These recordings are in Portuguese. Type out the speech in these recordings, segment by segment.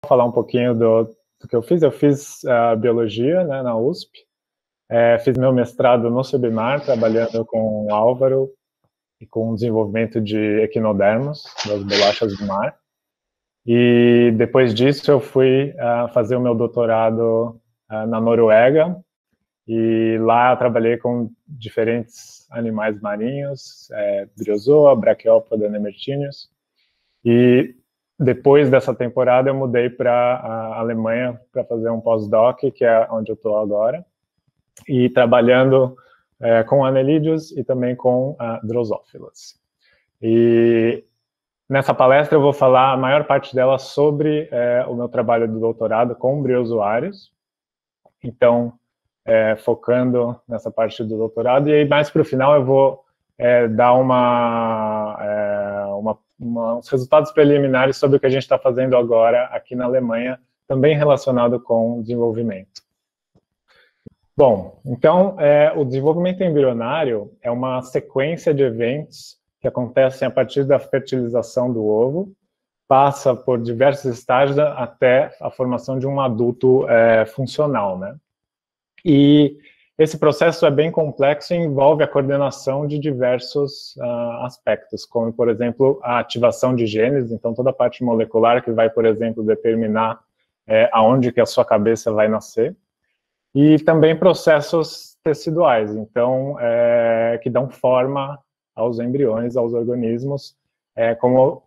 falar um pouquinho do que eu fiz. Eu fiz biologia, né, na USP. Fiz meu mestrado no Submar, trabalhando com o Álvaro e com o desenvolvimento de equinodermos, das bolachas do mar. E depois disso eu fui fazer o meu doutorado na Noruega, e lá eu trabalhei com diferentes animais marinhos, briozoa, Brachiopoda nemertinius. E depois dessa temporada eu mudei para a Alemanha para fazer um pós-doc, que é onde eu estou agora, e trabalhando com anelídeos e também com drosófilas. E nessa palestra eu vou falar a maior parte dela sobre o meu trabalho do doutorado com briozoários, então focando nessa parte do doutorado, e aí mais para o final eu vou dar uns resultados preliminares sobre o que a gente está fazendo agora aqui na Alemanha, também relacionado com desenvolvimento. Bom, então, o desenvolvimento embrionário é uma sequência de eventos que acontecem a partir da fertilização do ovo, passa por diversos estágios até a formação de um adulto funcional, né? E esse processo é bem complexo e envolve a coordenação de diversos aspectos, como, por exemplo, a ativação de genes, então toda a parte molecular que vai, por exemplo, determinar aonde que a sua cabeça vai nascer, e também processos teciduais, então, que dão forma aos embriões, aos organismos, como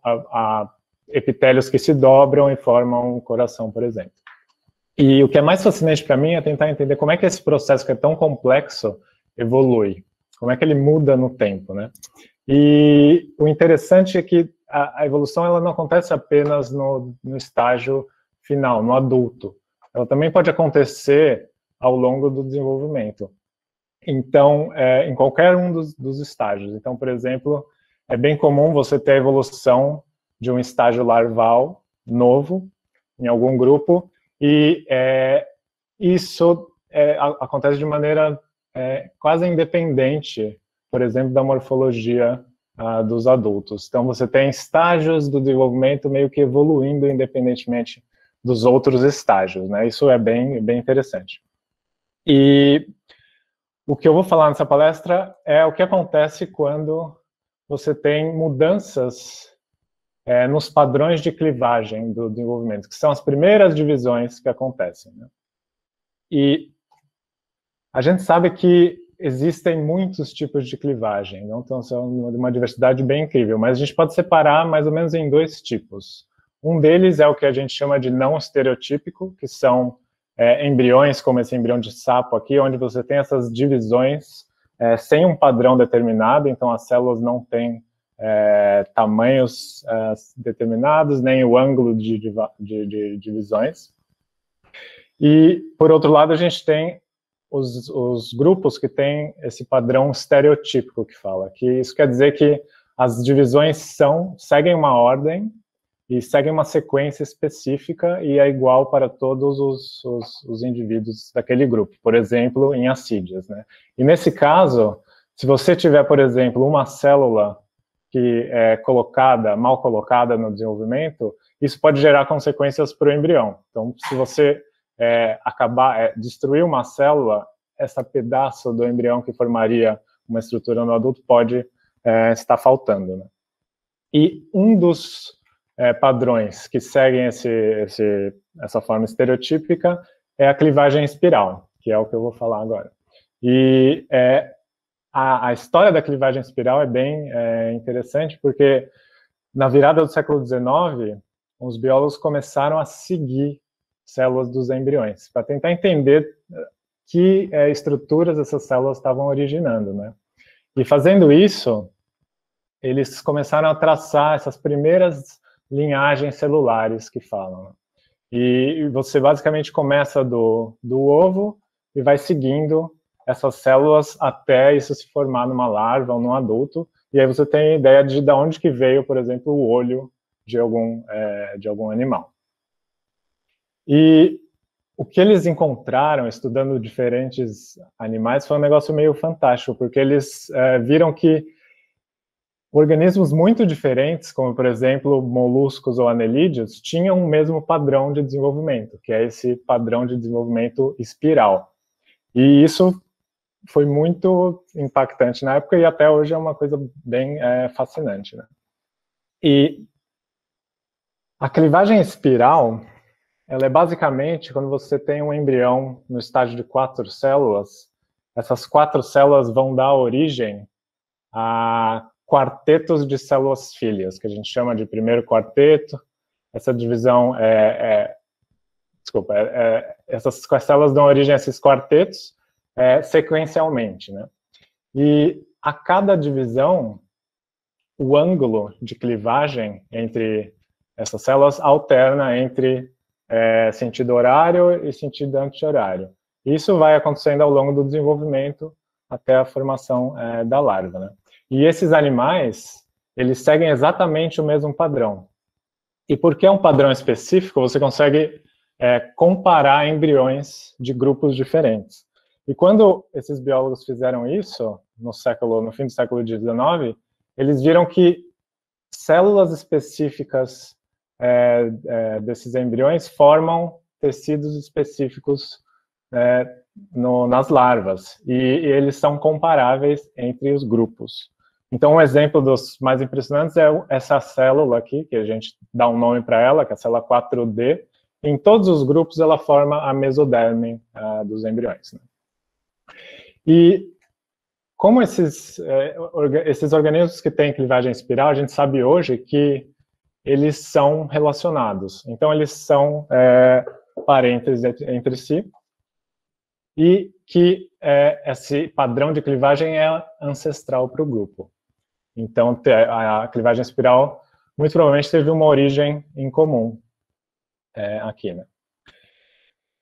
epitélios que se dobram e formam um coração, por exemplo. E o que é mais fascinante para mim é tentar entender como é que esse processo, que é tão complexo, evolui, como é que ele muda no tempo, né? E o interessante é que a evolução ela não acontece apenas no estágio final, no adulto. Ela também pode acontecer ao longo do desenvolvimento. Então, em qualquer um dos estágios. Então, por exemplo, é bem comum você ter a evolução de um estágio larval novo em algum grupo, e isso acontece de maneira quase independente, por exemplo, da morfologia dos adultos. Então, você tem estágios do desenvolvimento meio que evoluindo independentemente dos outros estágios, né? Isso é bem interessante. E o que eu vou falar nessa palestra é o que acontece quando você tem mudanças nos padrões de clivagem do desenvolvimento, que são as primeiras divisões que acontecem, né? E a gente sabe que existem muitos tipos de clivagem, então são uma diversidade bem incrível, mas a gente pode separar mais ou menos em dois tipos. Um deles é o que a gente chama de não estereotípico, que são embriões, como esse embrião de sapo aqui, onde você tem essas divisões sem um padrão determinado, então as células não têm tamanhos determinados, nem o ângulo de divisões. E, por outro lado, a gente tem os grupos que têm esse padrão estereotípico que fala, que isso quer dizer que as divisões seguem uma ordem e seguem uma sequência específica e é igual para todos os indivíduos daquele grupo, por exemplo, em assídeas, né? E nesse caso, se você tiver, por exemplo, uma célula que é mal colocada no desenvolvimento, isso pode gerar consequências para o embrião. Então, se você destruir uma célula, esse pedaço do embrião que formaria uma estrutura no adulto pode estar faltando, né? E um dos padrões que seguem essa forma estereotípica é a clivagem espiral, que é o que eu vou falar agora. E a história da clivagem espiral é bem interessante, porque na virada do século XIX, os biólogos começaram a seguir células dos embriões, para tentar entender que estruturas essas células estavam originando, né? E fazendo isso, eles começaram a traçar essas primeiras linhagens celulares que falam, né? E você basicamente começa do ovo e vai seguindo essas células até isso se formar numa larva ou num adulto, e aí você tem a ideia de onde que veio, por exemplo, o olho de algum animal. E o que eles encontraram estudando diferentes animais foi um negócio meio fantástico, porque eles viram que Organismos muito diferentes, como, por exemplo, moluscos ou anelídeos, tinham o mesmo padrão de desenvolvimento, que é esse padrão de desenvolvimento espiral. E isso foi muito impactante na época e até hoje é uma coisa bem fascinante, né? E a clivagem espiral, ela é basicamente quando você tem um embrião no estágio de 4 células, essas 4 células vão dar origem a quartetos de células filhas, que a gente chama de primeiro quarteto. Essa divisão essas células dão origem a esses quartetos sequencialmente, né? E a cada divisão, o ângulo de clivagem entre essas células alterna entre sentido horário e sentido anti-horário. Isso vai acontecendo ao longo do desenvolvimento até a formação da larva, né? E esses animais, eles seguem exatamente o mesmo padrão. E porque é um padrão específico, você consegue comparar embriões de grupos diferentes. E quando esses biólogos fizeram isso, no fim do século XIX, eles viram que células específicas desses embriões formam tecidos específicos nas larvas, e eles são comparáveis entre os grupos. Então, um exemplo dos mais impressionantes é essa célula aqui, que a gente dá um nome para ela, que é a célula 4D. Em todos os grupos, ela forma a mesoderme dos embriões, né? E como esses organismos que têm clivagem espiral, a gente sabe hoje que eles são relacionados. Então, eles são parentes entre si, e que esse padrão de clivagem é ancestral para o grupo. Então, a clivagem espiral, muito provavelmente, teve uma origem em comum aqui, né?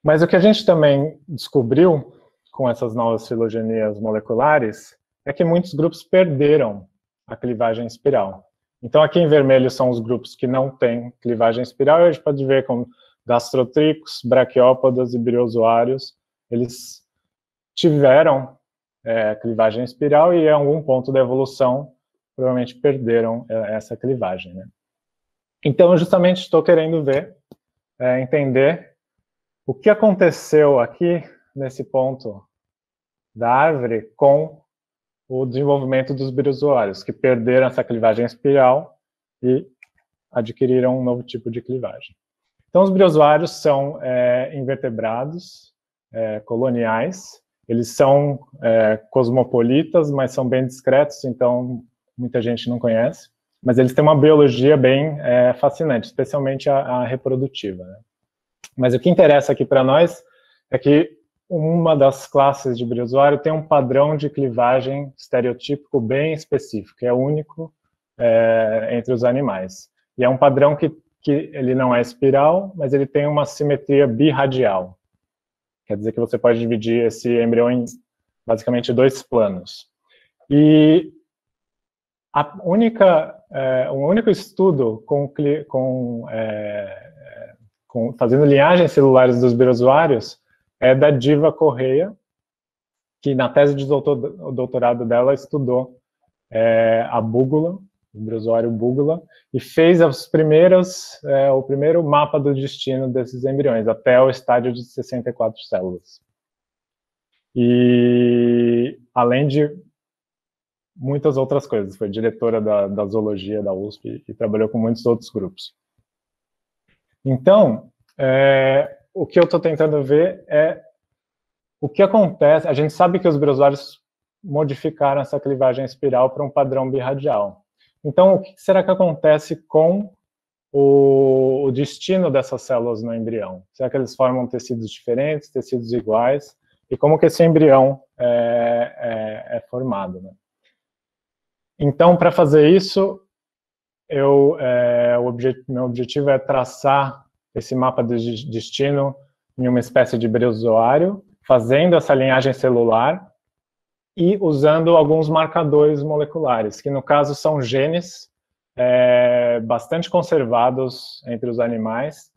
Mas o que a gente também descobriu com essas novas filogenias moleculares é que muitos grupos perderam a clivagem espiral. Então, aqui em vermelho são os grupos que não têm clivagem espiral, e a gente pode ver como gastrotricos, braquiópodas e briozoários, eles tiveram clivagem espiral e, em algum ponto da evolução, provavelmente perderam essa clivagem, né? Então, eu justamente estou querendo entender o que aconteceu aqui, nesse ponto da árvore, com o desenvolvimento dos briozoários, que perderam essa clivagem espiral e adquiriram um novo tipo de clivagem. Então, os briozoários são invertebrados coloniais. Eles são cosmopolitas, mas são bem discretos, então muita gente não conhece. Mas eles têm uma biologia bem fascinante, especialmente a reprodutiva, né? Mas o que interessa aqui para nós é que uma das classes de briozoário tem um padrão de clivagem estereotípico bem específico, que é único entre os animais. E é um padrão que ele não é espiral, mas ele tem uma simetria birradial. Quer dizer que você pode dividir esse embrião em, basicamente, 2 planos. E o único estudo fazendo linhagens celulares dos briozoários é da Diva Correia, que na tese de doutorado dela estudou a búgula, o briozoário búgula, e fez o primeiro mapa do destino desses embriões, até o estágio de 64 células. E, além de muitas outras coisas, foi diretora da zoologia da USP e trabalhou com muitos outros grupos. Então, o que eu estou tentando ver é o que acontece. A gente sabe que os briozoários modificaram essa clivagem espiral para um padrão birradial. Então, o que será que acontece com o destino dessas células no embrião? Será que eles formam tecidos diferentes, tecidos iguais? E como que esse embrião é formado, né? Então, para fazer isso, meu objetivo é traçar esse mapa de destino em uma espécie de briozoário, fazendo essa linhagem celular e usando alguns marcadores moleculares, que no caso são genes bastante conservados entre os animais,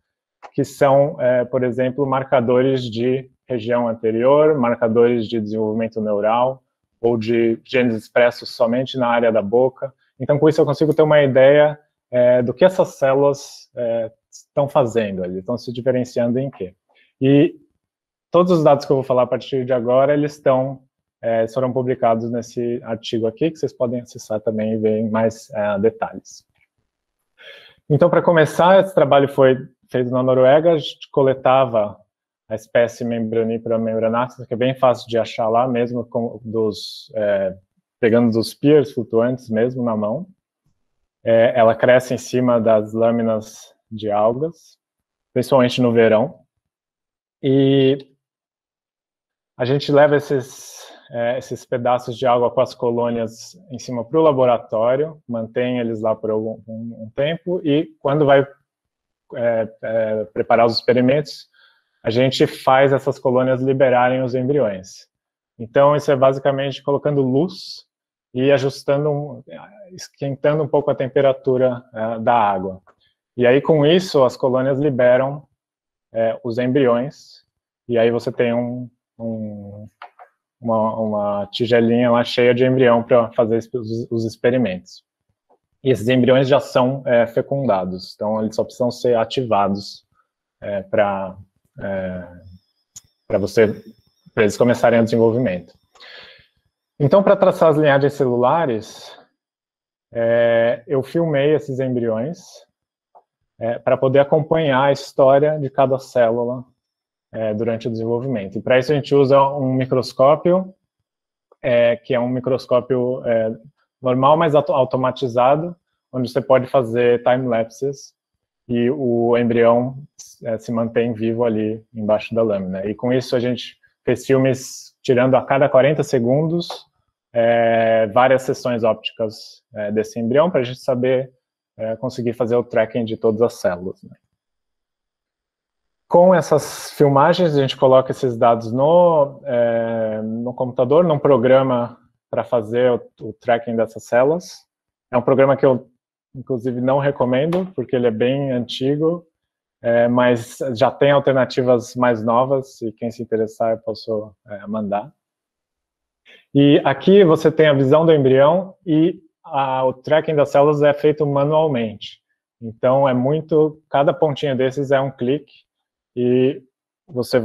que são, por exemplo, marcadores de região anterior, marcadores de desenvolvimento neural, ou de genes expressos somente na área da boca. Então, com isso, eu consigo ter uma ideia do que essas células estão fazendo, eles estão se diferenciando em quê. E todos os dados que eu vou falar a partir de agora, eles foram publicados nesse artigo aqui, que vocês podem acessar também e ver em mais detalhes. Então, para começar, esse trabalho foi feito na Noruega, a gente coletava a espécie Membranipra membranatus, que é bem fácil de achar lá, mesmo pegando dos piers flutuantes mesmo na mão. Ela cresce em cima das lâminas de algas, principalmente no verão. E a gente leva esses pedaços de água com as colônias em cima para o laboratório, mantém eles lá por um tempo, e quando vai preparar os experimentos, a gente faz essas colônias liberarem os embriões. Então, isso é basicamente colocando luz e esquentando um pouco a temperatura da água. E aí, com isso, as colônias liberam os embriões, e aí você tem uma tigelinha lá cheia de embrião para fazer os experimentos. E esses embriões já são fecundados, então eles só precisam ser ativados para eles começarem o desenvolvimento. Então, para traçar as linhagens celulares, eu filmei esses embriões para poder acompanhar a história de cada célula durante o desenvolvimento. E para isso a gente usa um microscópio, que é um microscópio normal, mas automatizado, onde você pode fazer time-lapses e o embrião se mantém vivo ali embaixo da lâmina. E com isso a gente fez filmes tirando a cada 40 segundos várias sessões ópticas desse embrião para a gente saber conseguir fazer o tracking de todas as células, né? Com essas filmagens, a gente coloca esses dados no computador, num programa para fazer o tracking dessas células. É um programa que eu, inclusive, não recomendo, porque ele é bem antigo, mas já tem alternativas mais novas, e quem se interessar eu posso mandar. E aqui você tem a visão do embrião e o tracking das células é feito manualmente. Então, cada pontinha desses é um clique, e você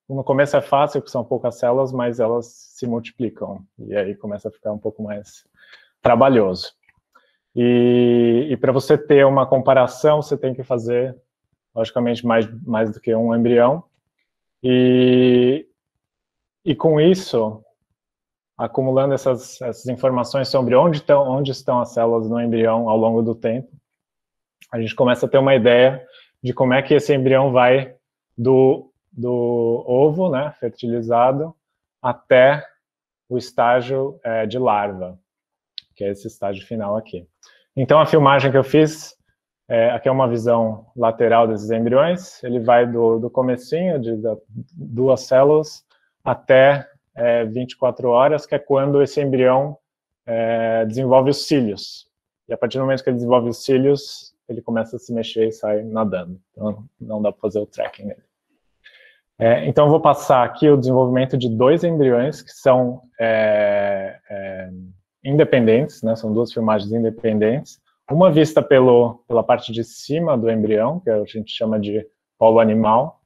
no começo é fácil, porque são poucas células, mas elas se multiplicam, e aí começa a ficar um pouco mais trabalhoso. E para você ter uma comparação, você tem que fazer, logicamente, mais do que um embrião, e com isso, acumulando essas informações sobre onde estão as células no embrião ao longo do tempo, a gente começa a ter uma ideia de como é que esse embrião vai do ovo, né, fertilizado, até o estágio de larva, que é esse estágio final aqui. Então, a filmagem que eu fiz, aqui é uma visão lateral desses embriões, ele vai do comecinho, de 2 células, até 24 horas, que é quando esse embrião desenvolve os cílios. E a partir do momento que ele desenvolve os cílios, ele começa a se mexer e sai nadando. Então, não dá para fazer o tracking nele. Então, eu vou passar aqui o desenvolvimento de 2 embriões que são independentes, né? São 2 filmagens independentes. Uma vista pela parte de cima do embrião, que a gente chama de polo animal,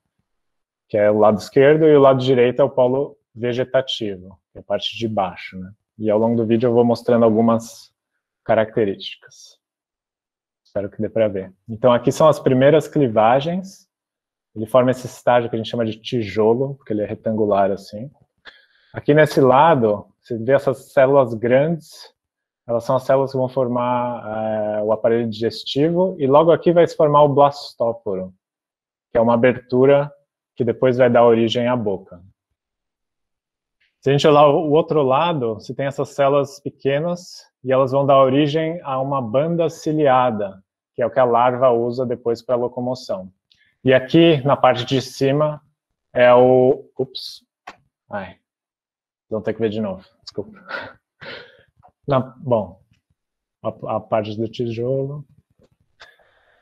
que é o lado esquerdo, e o lado direito é o polo vegetativo, que é a parte de baixo, né? E ao longo do vídeo eu vou mostrando algumas características. Espero que dê para ver. Então, aqui são as primeiras clivagens. Ele forma esse estágio que a gente chama de tijolo, porque ele é retangular assim. Aqui nesse lado, você vê essas células grandes, elas são as células que vão formar o aparelho digestivo, e logo aqui vai se formar o blastóporo, que é uma abertura que depois vai dar origem à boca. Se a gente olhar o outro lado, você tem essas células pequenas, e elas vão dar origem a uma banda ciliada, que é o que a larva usa depois para a locomoção. E aqui, na parte de cima, é o... Ups. Ai. Vamos ter que ver de novo. Desculpa. Bom, a parte do tijolo.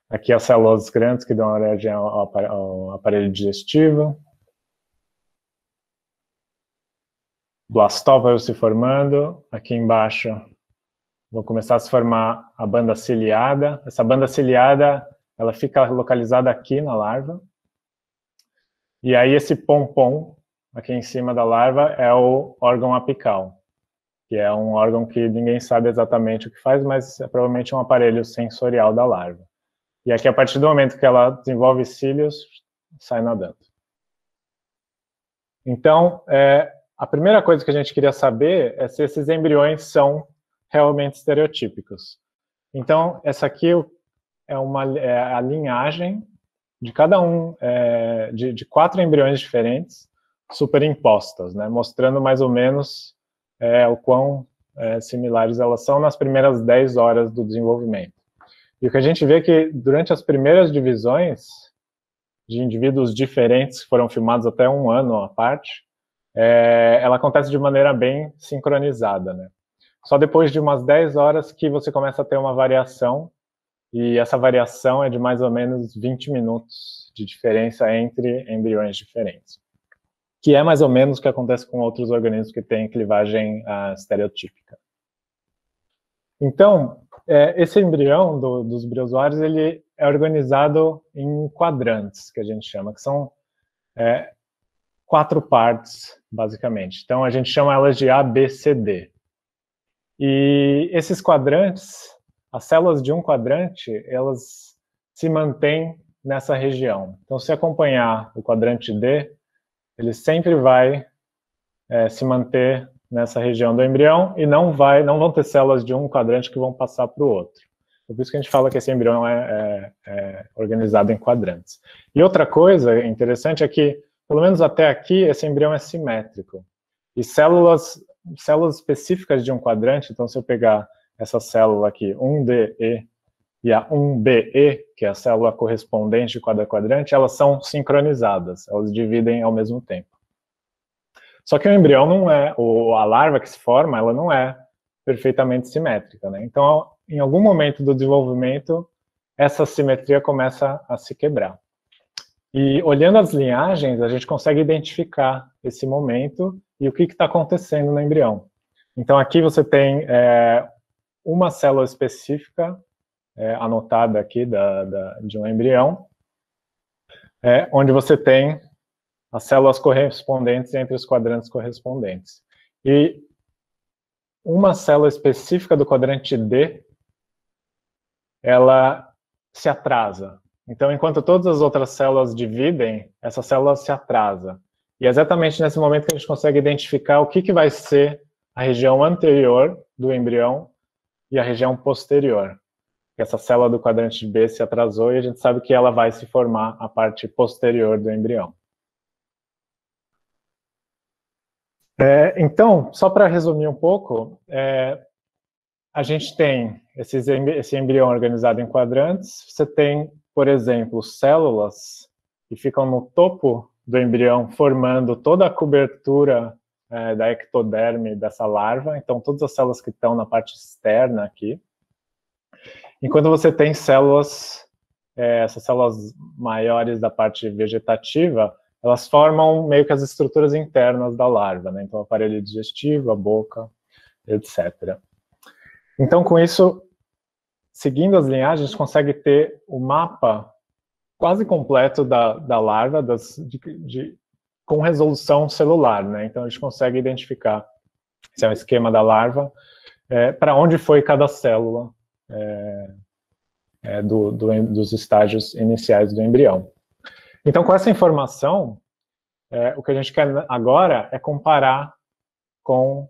Aqui as células grandes que dão origem ao aparelho digestivo. Blastóforo se formando. Aqui embaixo vão começar a se formar a banda ciliada. Essa banda ciliada, ela fica localizada aqui na larva. E aí esse pompom, aqui em cima da larva, é o órgão apical, que é um órgão que ninguém sabe exatamente o que faz, mas é provavelmente um aparelho sensorial da larva. E aqui, a partir do momento que ela desenvolve cílios, sai nadando. Então, a primeira coisa que a gente queria saber é se esses embriões são realmente estereotípicos. Então, essa aqui é a linhagem de cada um, de 4 embriões diferentes, superimpostas, né, mostrando mais ou menos o quão similares elas são nas primeiras 10 horas do desenvolvimento. E o que a gente vê é que, durante as primeiras divisões de indivíduos diferentes, que foram filmados até 1 ano à parte, ela acontece de maneira bem sincronizada, né? Só depois de umas 10 horas que você começa a ter uma variação, e essa variação é de mais ou menos 20 minutos de diferença entre embriões diferentes, que é mais ou menos o que acontece com outros organismos que têm clivagem estereotípica. Então, esse embrião dos briozoários, ele é organizado em quadrantes, que a gente chama, que são 4 partes, basicamente. Então, a gente chama elas de A, B, C, D. E esses quadrantes, as células de um quadrante, elas se mantêm nessa região. Então, se acompanhar o quadrante D, ele sempre vai se manter nessa região do embrião e não vão ter células de um quadrante que vão passar para o outro. Por isso que a gente fala que esse embrião é organizado em quadrantes. E outra coisa interessante é que, pelo menos até aqui, esse embrião é simétrico. E células específicas de um quadrante, então se eu pegar essa célula aqui, 1DE, e a 1BE, que é a célula correspondente de cada quadrante, elas são sincronizadas, elas dividem ao mesmo tempo. Só que o embrião não a larva que se forma, ela não é perfeitamente simétrica, né? Então, em algum momento do desenvolvimento, essa simetria começa a se quebrar. E olhando as linhagens, a gente consegue identificar esse momento e o que está acontecendo no embrião. Então, aqui você tem uma célula específica anotada aqui de um embrião, onde você tem as células correspondentes entre os quadrantes correspondentes. E uma célula específica do quadrante D, ela se atrasa. Então, enquanto todas as outras células dividem, essa célula se atrasa. E é exatamente nesse momento que a gente consegue identificar o que vai ser a região anterior do embrião e a região posterior. Essa célula do quadrante B se atrasou e a gente sabe que ela vai se formar a parte posterior do embrião. Então, só para resumir um pouco, a gente tem esse embrião organizado em quadrantes. Você tem, por exemplo, células que ficam no topo do embrião, formando toda a cobertura da ectoderme dessa larva. Então, todas as células que estão na parte externa aqui. Enquanto você tem células, essas células maiores da parte vegetativa, elas formam meio que as estruturas internas da larva, né? Então, o aparelho digestivo, a boca, etc. Então, com isso, seguindo as linhagens, a gente consegue ter o mapa quase completo da larva, com resolução celular, né? Então, a gente consegue identificar, esse é um esquema da larva, para onde foi cada célula dos estágios iniciais do embrião. Então, com essa informação, o que a gente quer agora é comparar com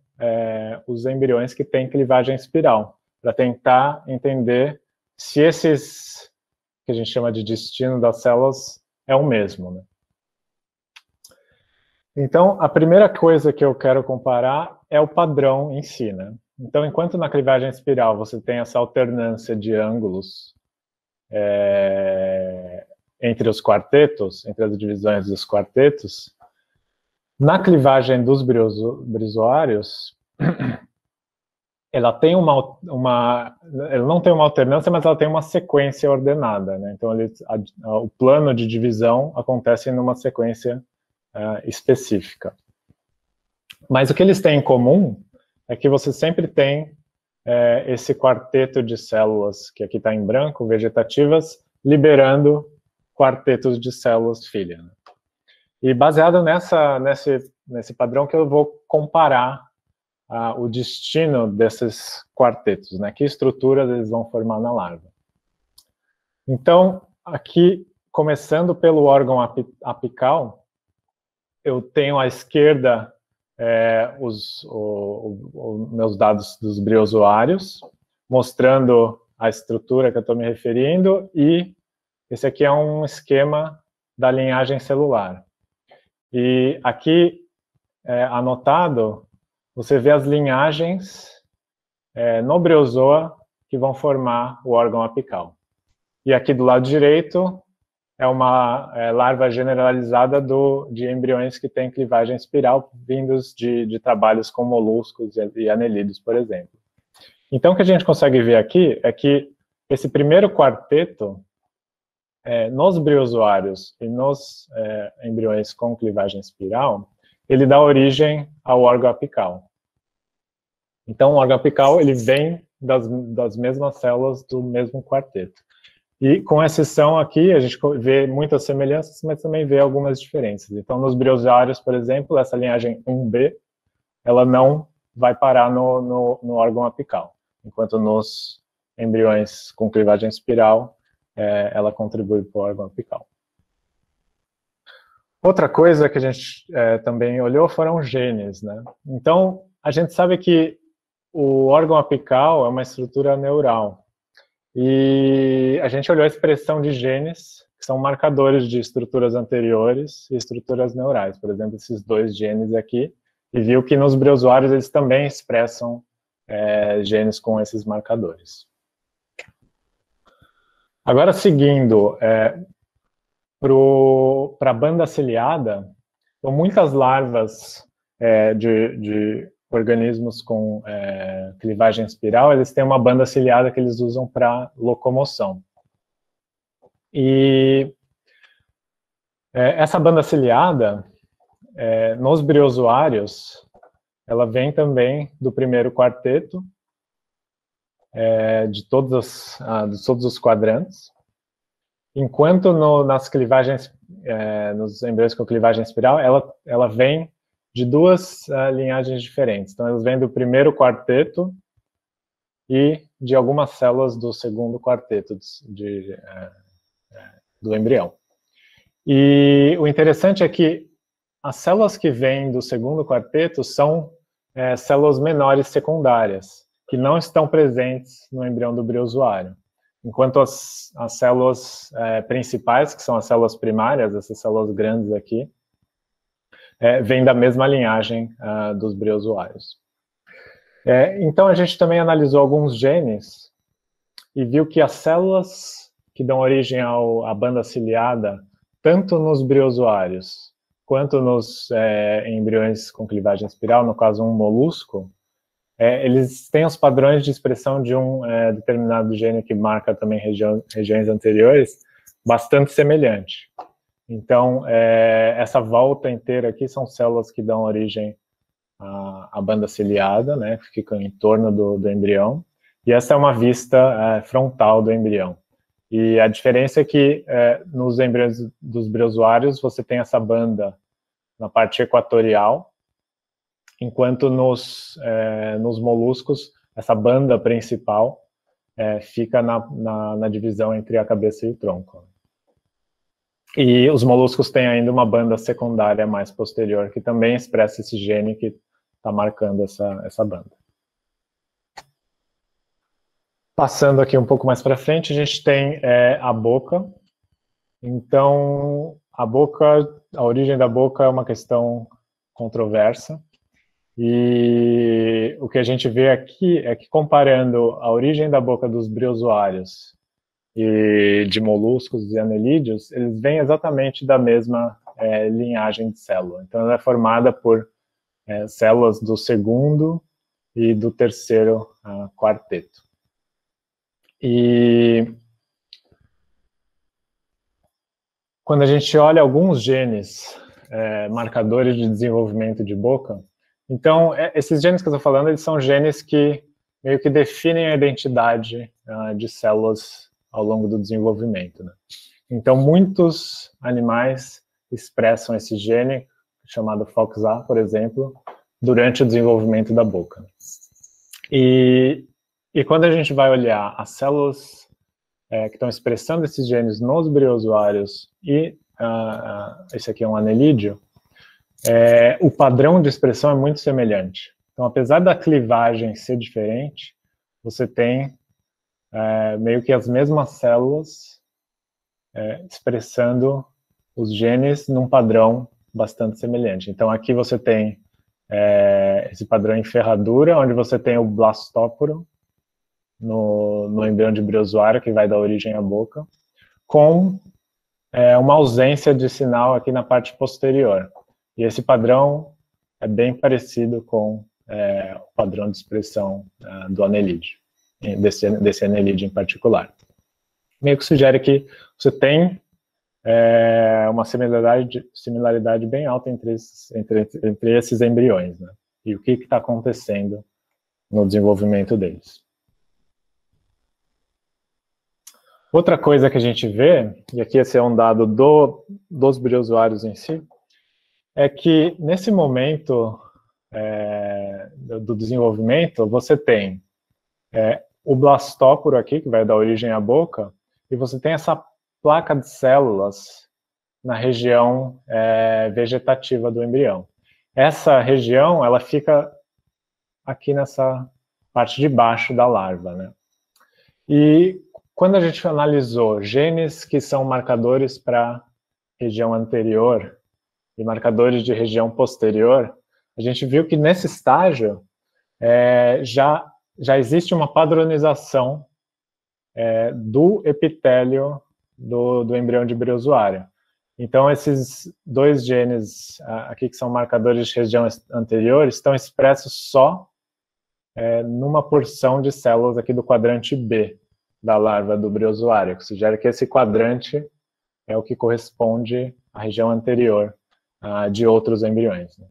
os embriões que têm clivagem espiral, para tentar entender se esses, que a gente chama de destino das células, é o mesmo, né? Então, a primeira coisa que eu quero comparar é o padrão em si, né? Então, enquanto na clivagem espiral você tem essa alternância de ângulos entre os quartetos, entre as divisões dos quartetos, na clivagem dos briozoários, ela não tem uma alternância, mas ela tem uma sequência ordenada, né? Então, o plano de divisão acontece numa sequência específica. Mas o que eles têm em comum é que você sempre tem esse quarteto de células, que aqui está em branco, vegetativas, liberando quartetos de células filha. E baseado nesse padrão que eu vou comparar o destino desses quartetos, né? Que estruturas eles vão formar na larva. Então, aqui, começando pelo órgão apical, eu tenho à esquerda os meus dados dos briozoários, mostrando a estrutura que eu estou me referindo, e esse aqui é um esquema da linhagem celular. E aqui, anotado, você vê as linhagens no briozoa que vão formar o órgão apical. E aqui do lado direito é uma larva generalizada de embriões que têm clivagem espiral, vindos de trabalhos com moluscos e anelídeos, por exemplo. Então, o que a gente consegue ver aqui é que esse primeiro quarteto, nos briozoários e nos embriões com clivagem espiral, ele dá origem ao órgão apical. Então, o órgão apical ele vem das mesmas células do mesmo quarteto. E, com exceção aqui, a gente vê muitas semelhanças, mas também vê algumas diferenças. Então, nos briozoários, por exemplo, essa linhagem 1B, ela não vai parar no órgão apical, enquanto nos embriões com clivagem espiral, ela contribui para o órgão apical. Outra coisa que a gente também olhou foram genes, né? Então, a gente sabe que o órgão apical é uma estrutura neural. E a gente olhou a expressão de genes, que são marcadores de estruturas anteriores e estruturas neurais. Por exemplo, esses dois genes aqui, e viu que nos briozoários eles também expressam genes com esses marcadores. Agora, seguindo para a banda ciliada, então, muitas larvas de organismos com clivagem espiral, eles têm uma banda ciliada que eles usam para locomoção. E essa banda ciliada, nos briozoários, ela vem também do primeiro quarteto, de todos os quadrantes, enquanto nas clivagens, nos embriões com clivagem espiral, ela vem de duas linhagens diferentes. Então, eles vêm do primeiro quarteto e de algumas células do segundo quarteto do embrião. E o interessante é que as células que vêm do segundo quarteto são células menores secundárias, que não estão presentes no embrião do briozoário. Enquanto as células principais, que são as células primárias, essas células grandes aqui, vem da mesma linhagem dos briozoários. Então, a gente também analisou alguns genes e viu que as células que dão origem à banda ciliada, tanto nos briozoários quanto nos embriões com clivagem espiral, no caso um molusco, eles têm os padrões de expressão de um determinado gene que marca também regiões anteriores, bastante semelhante. Então, essa volta inteira aqui são células que dão origem à banda ciliada, né, que ficam em torno do embrião, e essa é uma vista frontal do embrião. E a diferença é que nos embriões dos briozoários você tem essa banda na parte equatorial, enquanto nos moluscos essa banda principal fica na divisão entre a cabeça e o tronco. E os moluscos têm ainda uma banda secundária mais posterior, que também expressa esse gene que está marcando essa banda. Passando aqui um pouco mais para frente, a gente tem a boca. Então, a origem da boca é uma questão controversa. E o que a gente vê aqui é que, comparando a origem da boca dos briozoários e de moluscos e anelídeos, eles vêm exatamente da mesma linhagem de célula. Então, ela é formada por células do segundo e do terceiro quarteto. E quando a gente olha alguns genes marcadores de desenvolvimento de boca, então, esses genes que eu estou falando, eles são genes que meio que definem a identidade de células ao longo do desenvolvimento, né? Então, muitos animais expressam esse gene, chamado FOXA, por exemplo, durante o desenvolvimento da boca. E quando a gente vai olhar as células que estão expressando esses genes nos briozoários e esse aqui é um anelídeo, o padrão de expressão é muito semelhante. Então, apesar da clivagem ser diferente, você tem meio que as mesmas células expressando os genes num padrão bastante semelhante. Então, aqui você tem esse padrão em ferradura, onde você tem o blastóporo no embrião de briozoário, que vai dar origem à boca, com uma ausência de sinal aqui na parte posterior. E esse padrão é bem parecido com o padrão de expressão do anelídeo, desse anelídeo em particular. Meio que sugere que você tem uma similaridade bem alta entre esses embriões, né? E o que está acontecendo no desenvolvimento deles. Outra coisa que a gente vê, e aqui esse é um dado dos briozoários em si, é que nesse momento do desenvolvimento, você tem o blastóporo aqui, que vai dar origem à boca, e você tem essa placa de células na região vegetativa do embrião. Essa região, ela fica aqui nessa parte de baixo da larva, né? E quando a gente analisou genes que são marcadores para região anterior e marcadores de região posterior, a gente viu que nesse estágio já existe uma padronização do epitélio do embrião de briozoário. Então, esses dois genes aqui que são marcadores de região anterior estão expressos só numa porção de células aqui do quadrante B da larva do briozoário, que sugere que esse quadrante é o que corresponde à região anterior de outros embriões, né?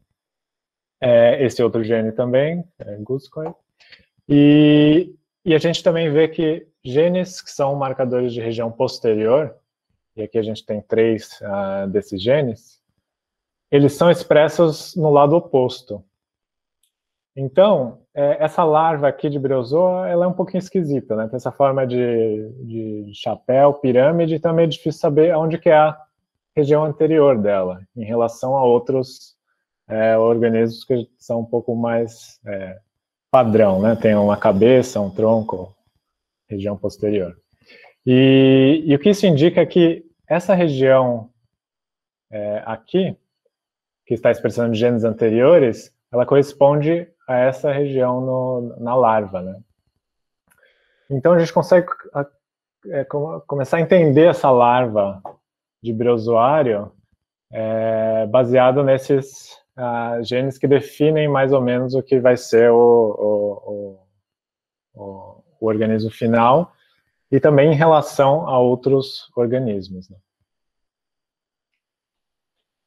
Esse outro gene também, Guscoy. E a gente também vê que genes que são marcadores de região posterior, e aqui a gente tem 3 desses genes, eles são expressos no lado oposto. Então, essa larva aqui de briozoa, ela é um pouquinho esquisita, né? Tem essa forma de chapéu, pirâmide, e também é difícil saber onde que é a região anterior dela, em relação a outros organismos que são um pouco mais padrão, né? Tem uma cabeça, um tronco, região posterior. E o que isso indica é que essa região aqui, que está expressando genes anteriores, ela corresponde a essa região na larva, né? Então a gente consegue começar a entender essa larva de briozoário baseado nesses genes que definem mais ou menos o que vai ser o organismo final, e também em relação a outros organismos, né?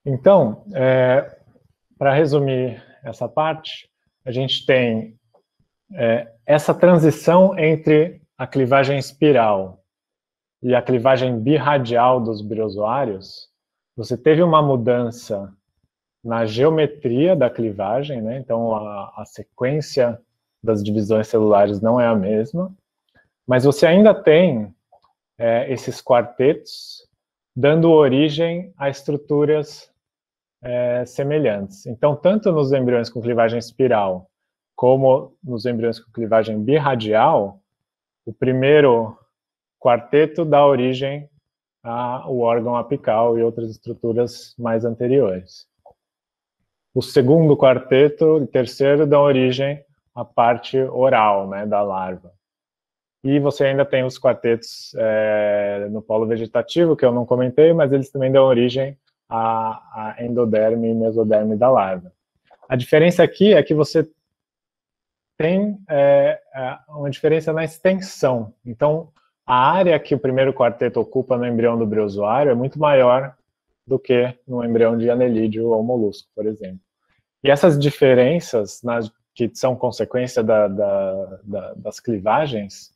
Então, para resumir essa parte, a gente tem essa transição entre a clivagem espiral e a clivagem birradial dos briozoários. Você teve uma mudança na geometria da clivagem, né? Então a sequência das divisões celulares não é a mesma, mas você ainda tem esses quartetos dando origem a estruturas semelhantes. Então, tanto nos embriões com clivagem espiral, como nos embriões com clivagem birradial, o primeiro quarteto dá origem ao órgão apical e outras estruturas mais anteriores. O segundo quarteto e terceiro dão origem à parte oral, né, da larva. E você ainda tem os quartetos no polo vegetativo, que eu não comentei, mas eles também dão origem à endoderme e mesoderme da larva. A diferença aqui é que você tem uma diferença na extensão. Então, a área que o primeiro quarteto ocupa no embrião do briozoário é muito maior do que no embrião de anelídeo ou molusco, por exemplo. E essas diferenças que são consequência das clivagens,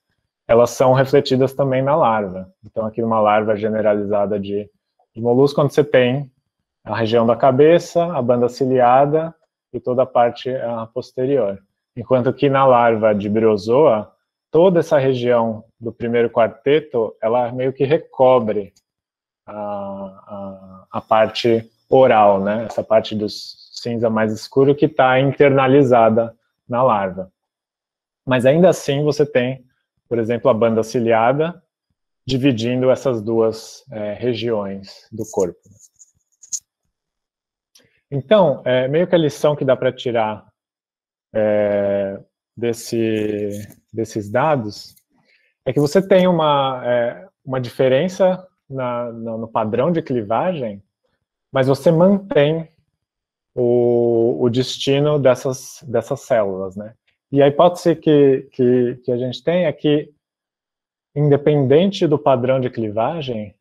elas são refletidas também na larva. Então, aqui numa larva generalizada de molusco, quando você tem a região da cabeça, a banda ciliada e toda a parte posterior. Enquanto que na larva de briozoa, toda essa região do primeiro quarteto, ela meio que recobre a parte oral, né? Essa parte do cinza mais escuro que está internalizada na larva. Mas ainda assim você tem, por exemplo, a banda ciliada dividindo essas duas regiões do corpo. Então, meio que a lição que dá para tirar desses dados é que você tem uma diferença no padrão de clivagem, mas você mantém o destino dessas células, né? E a hipótese que a gente tem é que, independente do padrão de clivagem,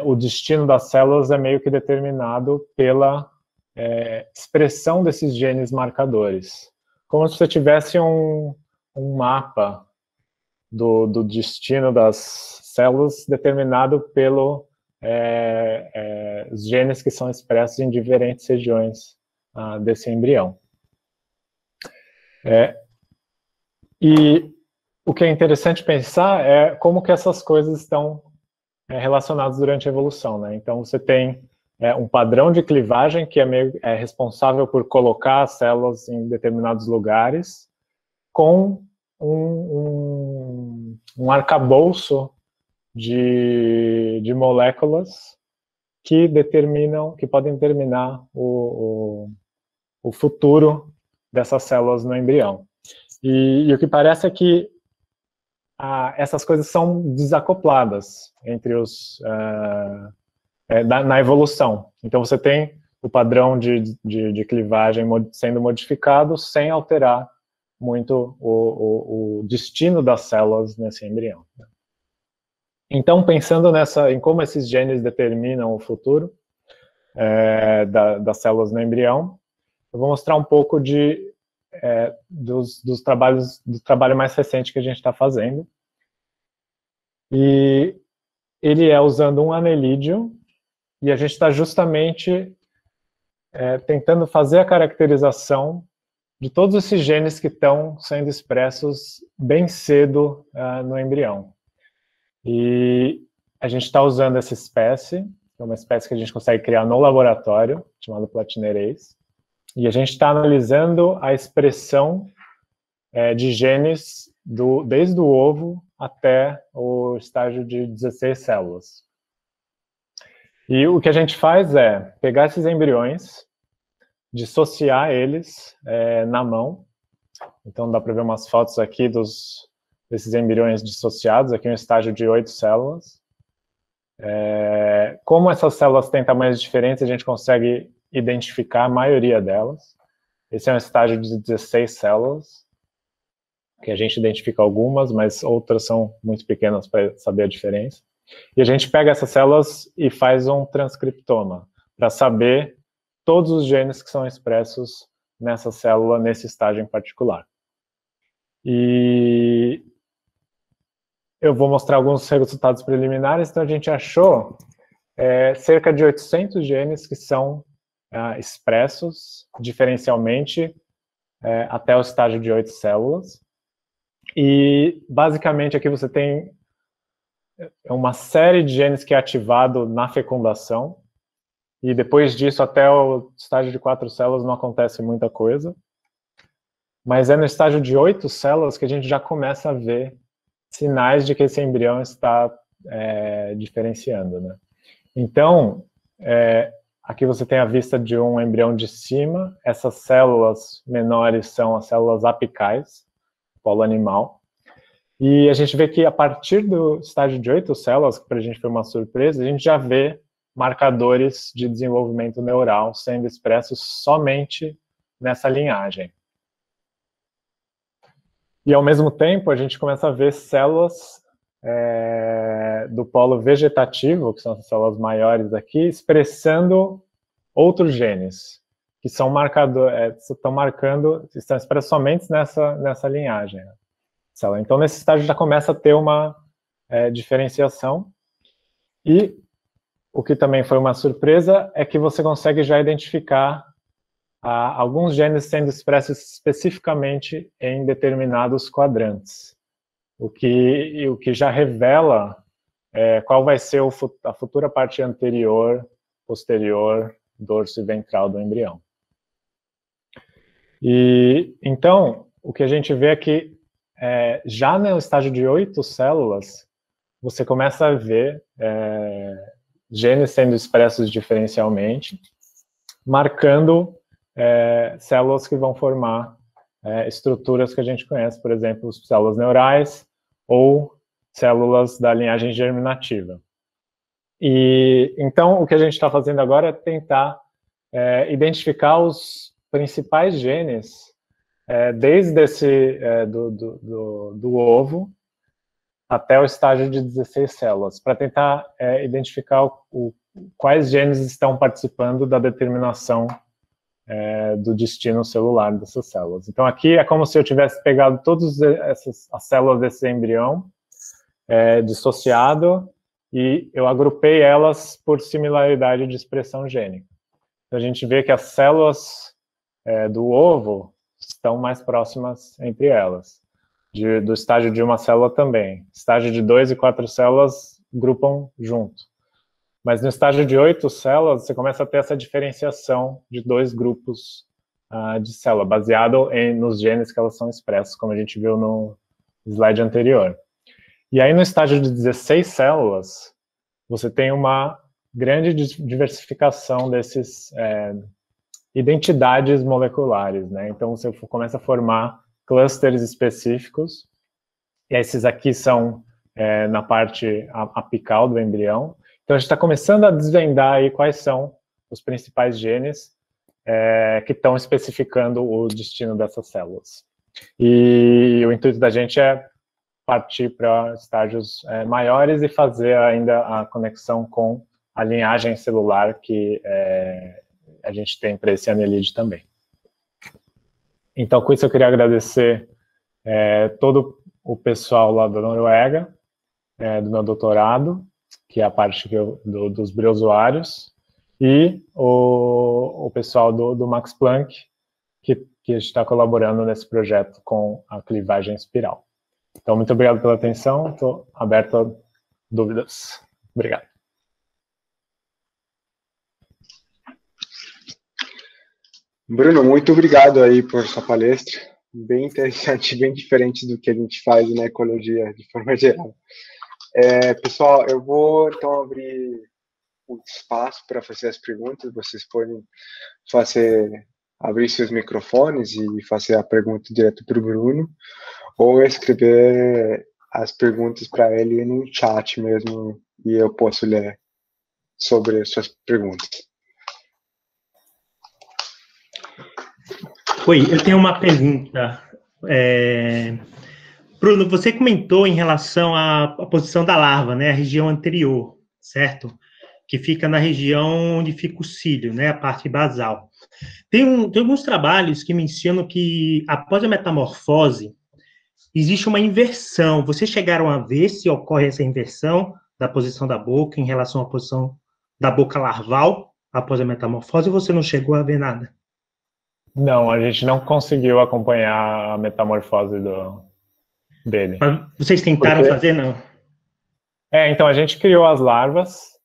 o destino das células é meio que determinado pela expressão desses genes marcadores. Como se você tivesse um mapa do destino das células determinado pelo os genes que são expressos em diferentes regiões desse embrião. E o que é interessante pensar é como que essas coisas estão relacionadas durante a evolução, né? Então você tem um padrão de clivagem que é responsável por colocar as células em determinados lugares, com um arcabouço de moléculas que podem determinar o futuro dessas células no embrião. E o que parece é que essas coisas são desacopladas entre na evolução. Então você tem o padrão de clivagem sendo modificado sem alterar muito o destino das células nesse embrião. Então, pensando em como esses genes determinam o futuro das células no embrião, eu vou mostrar um pouco do trabalho mais recente que a gente está fazendo. E ele é usando um anelídeo, e a gente está justamente tentando fazer a caracterização de todos esses genes que estão sendo expressos bem cedo no embrião. E a gente está usando essa espécie, que é uma espécie que a gente consegue criar no laboratório, chamada Platinereis, e a gente está analisando a expressão de genes desde o ovo até o estágio de 16 células. E o que a gente faz é pegar esses embriões, dissociar eles na mão. Então dá para ver umas fotos aqui desses embriões dissociados, aqui um estágio de 8 células. Como essas células têm tamanhos diferentes, a gente consegue identificar a maioria delas. Esse é um estágio de 16 células, que a gente identifica algumas, mas outras são muito pequenas para saber a diferença. E a gente pega essas células e faz um transcriptoma, para saber todos os genes que são expressos nessa célula, nesse estágio em particular. E eu vou mostrar alguns resultados preliminares. Então a gente achou cerca de 800 genes que são expressos diferencialmente até o estágio de 8 células. E basicamente aqui você tem uma série de genes que é ativado na fecundação, e depois disso até o estágio de 4 células não acontece muita coisa. Mas é no estágio de 8 células que a gente já começa a ver sinais de que esse embrião está diferenciando, né? Então, aqui você tem a vista de um embrião de cima. Essas células menores são as células apicais, polo animal. E a gente vê que a partir do estágio de 8 células, que para a gente foi uma surpresa, a gente já vê marcadores de desenvolvimento neural sendo expressos somente nessa linhagem. E, ao mesmo tempo, a gente começa a ver células do polo vegetativo, que são as células maiores aqui, expressando outros genes, que são estão marcando, estão expressos somente nessa linhagem. Né? Então, nesse estágio já começa a ter uma diferenciação, e o que também foi uma surpresa é que você consegue já identificar alguns genes sendo expressos especificamente em determinados quadrantes, o que já revela qual vai ser a futura parte anterior, posterior, dorso e ventral do embrião. E então, o que a gente vê é que já no estágio de 8 células, você começa a ver genes sendo expressos diferencialmente, marcando células que vão formar estruturas que a gente conhece, por exemplo, células neurais ou células da linhagem germinativa. E então, o que a gente está fazendo agora é tentar identificar os principais genes desde do ovo até o estágio de 16 células, para tentar identificar quais genes estão participando da determinação do destino celular dessas células. Então, aqui é como se eu tivesse pegado todas as células desse embrião, dissociado, e eu agrupei elas por similaridade de expressão gênica. Então, a gente vê que as células do ovo estão mais próximas entre elas. Do estágio de uma célula também. Estágio de 2 e 4 células grupam junto. Mas no estágio de 8 células, você começa a ter essa diferenciação de 2 grupos de célula, baseado nos genes que elas são expressas, como a gente viu no slide anterior. E aí, no estágio de 16 células, você tem uma grande diversificação dessas identidades moleculares, né? Então, você começa a formar clusters específicos, e esses aqui são na parte apical do embrião. Então, a gente está começando a desvendar aí quais são os principais genes que estão especificando o destino dessas células. E o intuito da gente é partir para estágios maiores e fazer ainda a conexão com a linhagem celular que a gente tem para esse anelide também. Então, com isso eu queria agradecer todo o pessoal lá da Noruega, do meu doutorado, que é a parte dos briozoários, e o pessoal do Max Planck, que está colaborando nesse projeto com a clivagem espiral. Então, muito obrigado pela atenção, estou aberto a dúvidas. Obrigado. Bruno, muito obrigado aí por sua palestra, bem interessante, bem diferente do que a gente faz na ecologia de forma geral. Pessoal, eu vou então abrir o espaço para fazer as perguntas, vocês podem abrir seus microfones e fazer a pergunta direto para o Bruno, ou escrever as perguntas para ele no chat mesmo, e eu posso ler sobre as suas perguntas. Oi, eu tenho uma pergunta. Bruno, você comentou em relação à posição da larva, né, a região anterior, certo? Que fica na região onde fica o cílio, né, a parte basal. Tem alguns trabalhos que mencionam que após a metamorfose, existe uma inversão. Vocês chegaram a ver se ocorre essa inversão da posição da boca em relação à posição da boca larval após a metamorfose, ou você não chegou a ver nada? Não, a gente não conseguiu acompanhar a metamorfose dele. Mas vocês tentaram fazer, não? Então, a gente criou as larvas,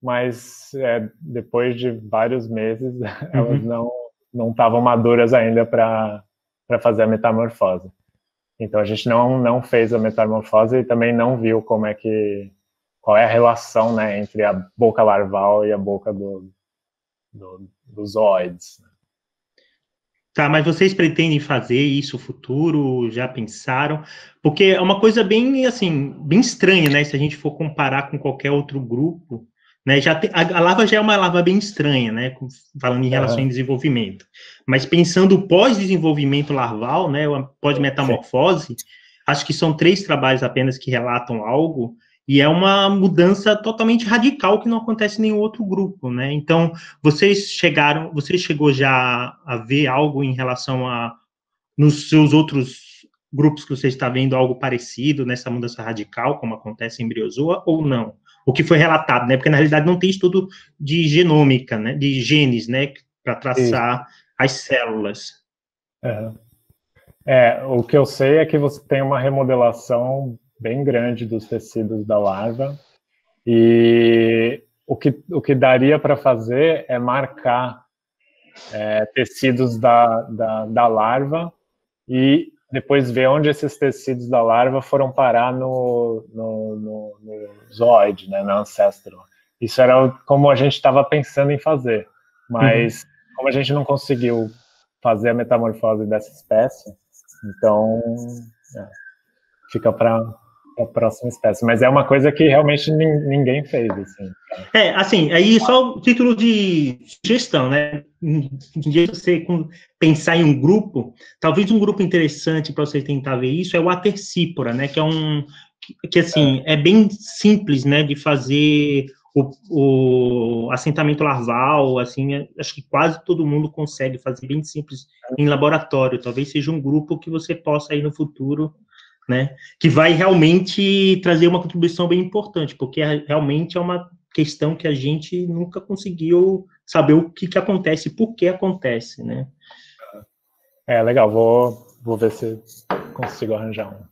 mas depois de vários meses, elas não estavam maduras ainda para fazer a metamorfose. Então, a gente não fez a metamorfose e também não viu qual é a relação, né, entre a boca larval e a boca dos zooides. Tá, mas vocês pretendem fazer isso no futuro? Já pensaram? Porque é uma coisa bem, assim, bem estranha, né? Se a gente for comparar com qualquer outro grupo, né? A larva já é uma larva bem estranha, né? Falando em relação ao desenvolvimento. Mas pensando pós-desenvolvimento larval, né? Pós-metamorfose, acho que são 3 trabalhos apenas que relatam algo, E é uma mudança totalmente radical que não acontece em nenhum outro grupo, né? Então, você chegou já a ver algo em relação a, nos seus outros grupos que você está vendo algo parecido nessa mudança radical, como acontece em Briozoa, ou não? O que foi relatado, né? Porque, na realidade, não tem estudo de genômica, né? De genes, né? Para traçar as células. O que eu sei é que você tem uma remodelação bem grande dos tecidos da larva, e o que daria para fazer é marcar tecidos da larva e depois ver onde esses tecidos da larva foram parar no zooide, né, no ancestral. Isso era como a gente estava pensando em fazer, mas como a gente não conseguiu fazer a metamorfose dessa espécie, então fica para a próxima espécie. Mas é uma coisa que realmente ninguém fez, assim. Assim, aí só o título de sugestão, né? Em vez de você pensar em um grupo, talvez um grupo interessante para você tentar ver isso é o Atercípora, né? Que é que assim, é bem simples, né? De fazer o assentamento larval, assim, acho que quase todo mundo consegue fazer bem simples em laboratório. Talvez seja um grupo que você possa aí no futuro, né? Que vai realmente trazer uma contribuição bem importante, porque realmente é uma questão que a gente nunca conseguiu saber o que acontece, por que acontece, né? Legal, vou ver se consigo arranjar um.